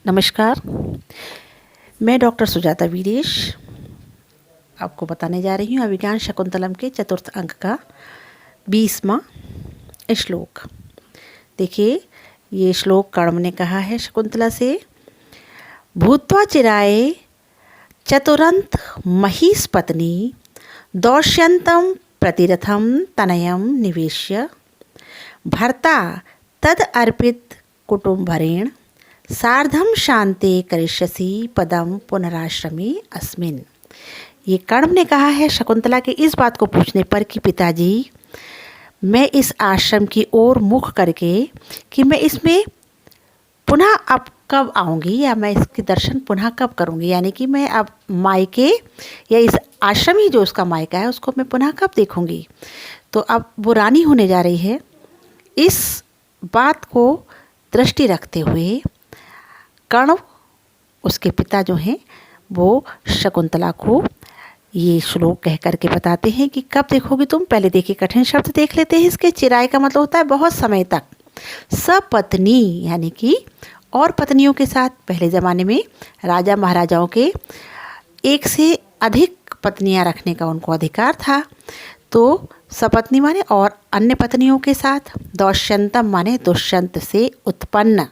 नमस्कार। मैं डॉक्टर सुजाता वीरेश आपको बताने जा रही हूँ अभिज्ञान शकुंतलम के चतुर्थ अंक का 20वां श्लोक। देखिए, ये श्लोक कण्व ने कहा है शकुंतला से। भूत्वा चिराए चतुरंत महीस पत्नी दौष्यंतम प्रतिरथम तनयम निवेश्य भर्ता तद अर्पित कुटुंबरेण सार्धम शांते करिष्यसि पदम पुनराश्रमे अस्मिन्। ये कण्व ने कहा है शकुंतला के इस बात को पूछने पर कि पिताजी, मैं इस आश्रम की ओर मुख करके कि मैं इसमें पुनः अब कब आऊँगी या मैं इसके दर्शन पुनः कब करूँगी, यानी कि मैं अब मायके या इस आश्रम ही जो उसका मायका है उसको मैं पुनः कब देखूँगी। तो अब वो रानी होने जा रही है। इस बात को दृष्टि रखते हुए कण्व, उसके पिता जो हैं, वो शकुंतला को ये श्लोक कह करके बताते हैं कि कब देखोगी तुम। पहले देखिए, कठिन शब्द देख लेते हैं इसके। चिराय का मतलब होता है बहुत समय तक। सपत्नी यानी कि और पत्नियों के साथ। पहले ज़माने में राजा महाराजाओं के एक से अधिक पत्नियां रखने का उनको अधिकार था। तो सपत्नी माने और अन्य पत्नियों के साथ। दौष्यंतम माने दुष्यंत से उत्पन्न।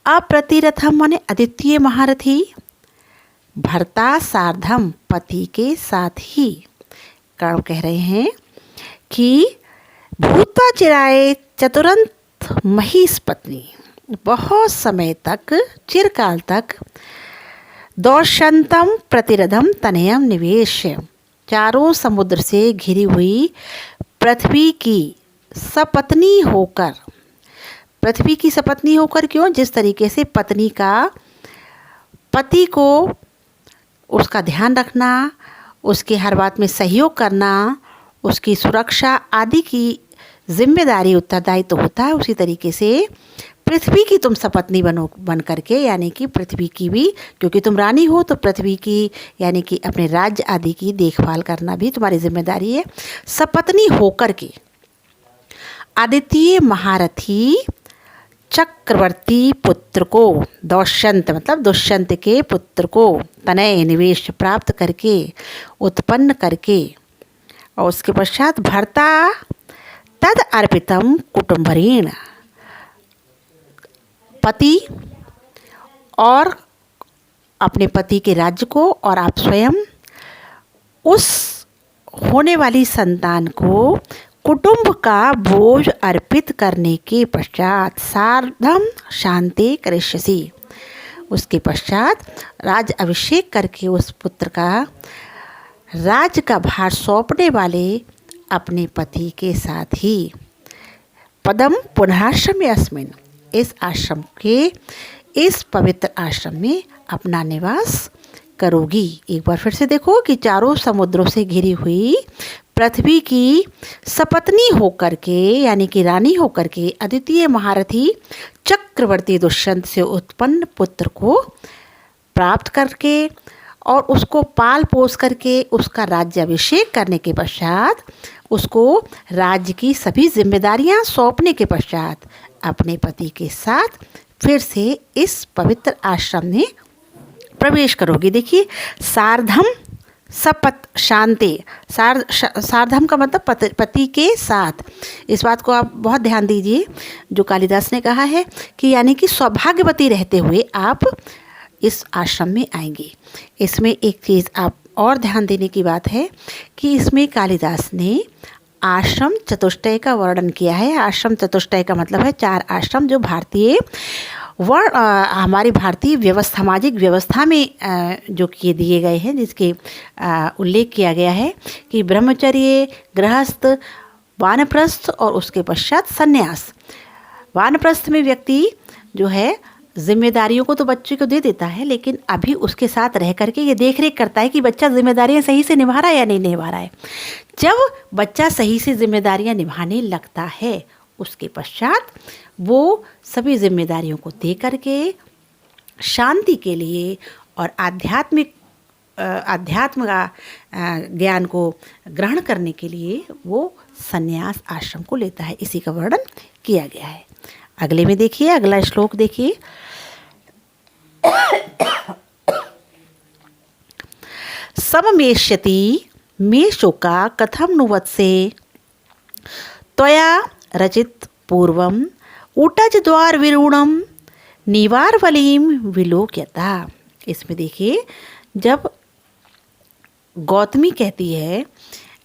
अप्रतिरथम माने अद्वितीय महारथी। भर्ता सार्धम पति के साथ ही। कण्व कह रहे हैं कि भूत्वा चिराए चतुरंत महीस पत्नी, बहुत समय तक, चिरकाल तक, दौष्यंतम प्रतिरथम तनयम निवेश्य, चारों समुद्र से घिरी हुई पृथ्वी की सपत्नी होकर। पृथ्वी की सपत्नी होकर क्यों? जिस तरीके से पत्नी का पति को उसका ध्यान रखना, उसके हर बात में सहयोग करना, उसकी सुरक्षा आदि की जिम्मेदारी, उत्तरदायित्व होता है, उसी तरीके से पृथ्वी की तुम सपत्नी बन करके, यानी कि पृथ्वी की भी, क्योंकि तुम रानी हो तो पृथ्वी की यानी कि अपने राज्य आदि की देखभाल करना भी तुम्हारी जिम्मेदारी है। सपत्नी होकर के आदित्य महारथी चक्रवर्ती पुत्र को, दौष्यंत मतलब दुष्यंत के पुत्र को, तनय निवेश प्राप्त करके, उत्पन्न करके, और उसके पश्चात भर्ता तद अर्पितम कुटुंबरेण, पति और अपने पति के राज्य को और आप स्वयं उस होने वाली संतान को कुटुंब का बोझ अर्पित करने के पश्चात सार्धम शांति करिष्यसि, उसके पश्चात राज अभिषेक करके उस पुत्र का राज्य का भार सौंपने वाले अपने पति के साथ ही पदम पुनराश्रमे अस्मिन्, इस आश्रम के, इस पवित्र आश्रम में अपना निवास करोगी। एक बार फिर से देखो कि चारों समुद्रों से घिरी हुई पृथ्वी की सपत्नी होकर के, यानी कि रानी होकर के, अद्वितीय महारथी चक्रवर्ती दुष्यंत से उत्पन्न पुत्र को प्राप्त करके और उसको पाल पोस करके उसका राज्याभिषेक करने के पश्चात, उसको राज्य की सभी जिम्मेदारियां सौंपने के पश्चात अपने पति के साथ फिर से इस पवित्र आश्रम में प्रवेश करोगी। देखिए, सार्धम सपत शांति, सार्धम का मतलब पति के साथ। इस बात को आप बहुत ध्यान दीजिए, जो कालिदास ने कहा है कि यानी कि सौभाग्यवती रहते हुए आप इस आश्रम में आएंगे। इसमें एक चीज़ आप और ध्यान देने की बात है कि इसमें कालिदास ने आश्रम चतुष्टय का वर्णन किया है। आश्रम चतुष्टय का मतलब है 4 आश्रम जो भारतीय हमारी भारतीय सामाजिक व्यवस्था में जो किए दिए गए हैं, जिसके उल्लेख किया गया है कि ब्रह्मचर्य, गृहस्थ, वानप्रस्थ और उसके पश्चात संन्यास। वानप्रस्थ में व्यक्ति जो है जिम्मेदारियों को तो बच्चे को दे देता है, लेकिन अभी उसके साथ रह करके ये देख रेख करता है कि बच्चा जिम्मेदारियां सही से निभा रहा है या नहीं निभा रहा है। जब बच्चा सही से जिम्मेदारियां निभाने लगता है, उसके पश्चात वो सभी जिम्मेदारियों को दे करके शांति के लिए और आध्यात्म का ज्ञान को ग्रहण करने के लिए वो संन्यास आश्रम को लेता है। इसी का वर्णन किया गया है। अगले में देखिए, अगला श्लोक देखिए। सममेष्यति मे शोका कथम नु वत्से त्वया रचित पूर्वम ऊटज द्वार विरूणम निवारवलीम विलोक्यता। इसमें देखिए, जब गौतमी कहती है,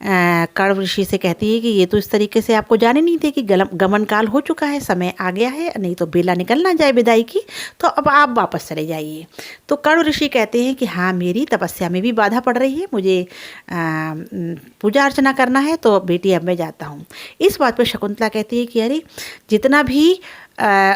कण्व ऋषि से कहती है कि ये तो इस तरीके से आपको जाने नहीं थे कि गमन काल हो चुका है, समय आ गया है, नहीं तो बेला निकल ना जाए विदाई की, तो अब आप वापस चले जाइए। तो कण्व ऋषि कहते हैं कि हाँ, मेरी तपस्या में भी बाधा पड़ रही है, मुझे पूजा अर्चना करना है, तो बेटी अब मैं जाता हूँ। इस बात पर शकुंतला कहती है कि अरे, जितना भी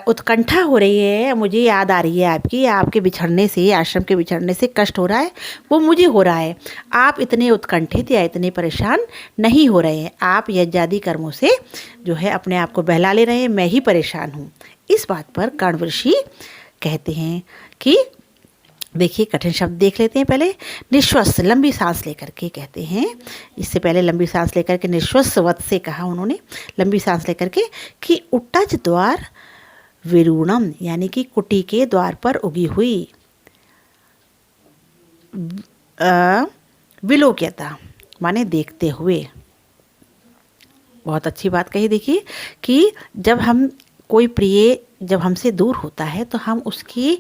उत्कंठा हो रही है, मुझे याद आ रही है आपकी, आपके बिछड़ने से, आश्रम के बिछड़ने से कष्ट हो रहा है, वो मुझे हो रहा है। आप इतने उत्कंठित या इतने परेशान नहीं हो रहे हैं, आप यज्ञादि कर्मों से जो है अपने आप को बहला ले रहे हैं, मैं ही परेशान हूँ। इस बात पर कण्व ऋषि कहते हैं कि देखिए, कठिन शब्द देख लेते हैं पहले। निश्वास, लंबी सांस लेकर के कहते हैं, इससे पहले लंबी सांस लेकर के निश्वास वत से कहा उन्होंने, लंबी सांस लेकर के, कि उट्टज द्वार विरूणम, यानी कि कुटी के द्वार पर उगी हुई विलोक्यता, माने देखते हुए। बहुत अच्छी बात कही। देखिए कि जब हम कोई प्रिय जब हमसे दूर होता है तो हम उसकी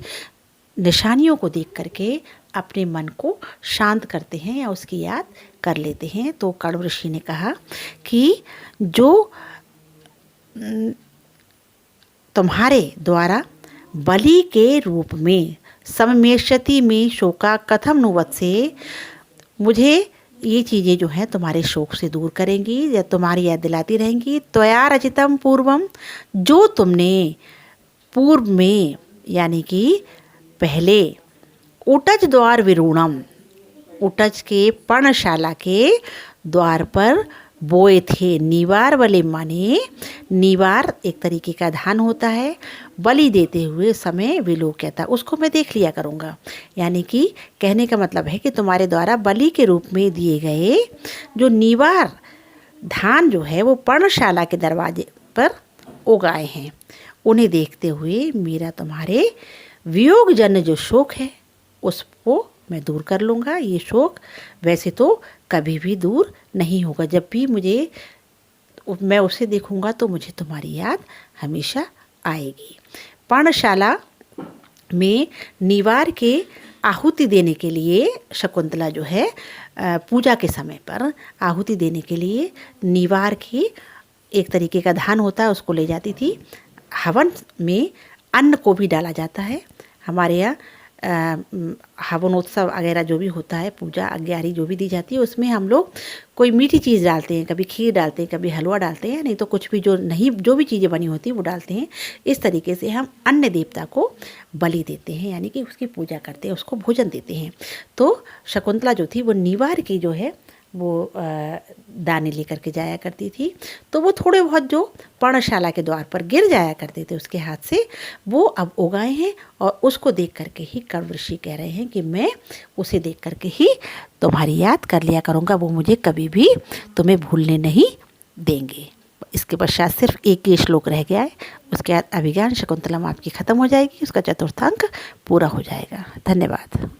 निशानियों को देख करके अपने मन को शांत करते हैं या उसकी याद कर लेते हैं। तो कण्व ऋषि ने कहा कि जो तुम्हारे द्वारा बलि के रूप में सममेष्यति में शोका कथम नु वत्से, मुझे ये चीज़ें जो हैं तुम्हारे शोक से दूर करेंगी या तुम्हारी याद दिलाती रहेंगी। त्वया रचितम पूर्वम, जो तुमने पूर्व में यानी कि पहले ऊटज द्वार विरूणम, ऊटज के पर्णशाला के द्वार पर बोए थे। निवार वाले माने, निवार एक तरीके का धान होता है, बलि देते हुए समय विलोक्यता, उसको मैं देख लिया करूँगा। यानी कि कहने का मतलब है कि तुम्हारे द्वारा बलि के रूप में दिए गए जो निवार धान जो है वो पर्णशाला के दरवाजे पर उगाए हैं, उन्हें देखते हुए मेरा तुम्हारे वियोग जन्य जो शोक है उसको मैं दूर कर लूँगा। ये शोक वैसे तो कभी भी दूर नहीं होगा, जब भी मैं उसे देखूँगा तो मुझे तुम्हारी याद हमेशा आएगी। पर्णशाला में निवार के आहुति देने के लिए शकुंतला जो है पूजा के समय पर आहुति देने के लिए निवार की एक तरीके का धान होता है, उसको ले जाती थी। हवन में अन्न को भी डाला जाता है। हमारे यहाँ हवनोत्सव वगैरह जो भी होता है, पूजा अग्यारी जो भी दी जाती है, उसमें हम लोग कोई मीठी चीज़ डालते हैं, कभी खीर डालते हैं, कभी हलवा डालते हैं, नहीं तो कुछ भी जो भी चीज़ें बनी होती हैं वो डालते हैं। इस तरीके से हम अन्य देवता को बलि देते हैं, यानी कि उसकी पूजा करते हैं, उसको भोजन देते हैं। तो शकुंतला जो थी वो निवार की जो है वो दाने लेकर के जाया करती थी, तो वो थोड़े बहुत जो पर्णशाला के द्वार पर गिर जाया करते थे उसके हाथ से, वो अब उगाए हैं। और उसको देख करके ही कण्व ऋषि कह रहे हैं कि मैं उसे देख करके ही तुम्हारी याद कर लिया करूँगा, वो मुझे कभी भी तुम्हें भूलने नहीं देंगे। इसके पश्चात सिर्फ एक ही श्लोक रह गया है, उसके बाद अभिज्ञान शकुंतलम आपकी ख़त्म हो जाएगी, उसका चतुर्थांक पूरा हो जाएगा। धन्यवाद।